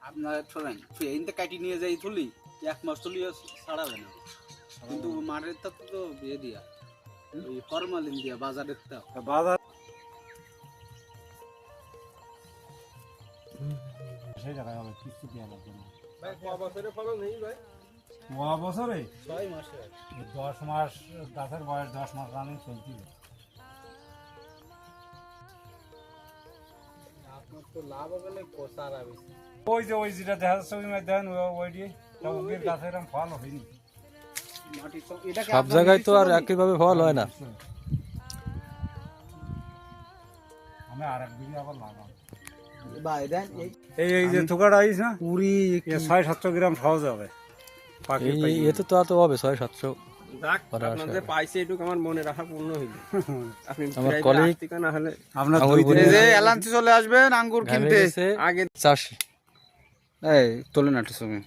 আপনার শোনেন এইটা কাটি নিয়ে যাই তুলি 1 মাস তুলিও ছাড়াবে না, কিন্তু মাঠের তো বিয়ে দিয়া ওই ফরমালিন দিয়া বাজারের বাজার সেই জায়গায় হবে কিস্তি দিয়ে লাগবে না ভাই কয় বছরের ফলন নেই ভাই? বছরে 6 মাসে 10 মাস গাছের বয়স 10 মাস রানিং চলছিল। আপনার তো লাভ হবে না কোসারা বেশি। ওই যে ওই যেটা দেখা যাচ্ছে ওই দেখেন ওই দিয়ে ওই গাছের এরকম ফল হয়নি। মাটি এটাকে সব জায়গায় তো আর একইভাবে ফল হয় না। আমি আরেক বিঘা আবার লাগাম। ভাই দেন এই যে থোকাটা আইস না পুরি 600-700 গ্রাম সহজ হবে। এতে তো হবে 600-700। যাক আপনাদের পাইছে এটুকু আমার মনে রাখা পূর্ণ হইল। আপনি আমার কলিগ না হলে আপনার এই যে এলান্সি চলে আসবেন আঙ্গুর কিনতে আগে চাষি এই তোলেন একটা সময়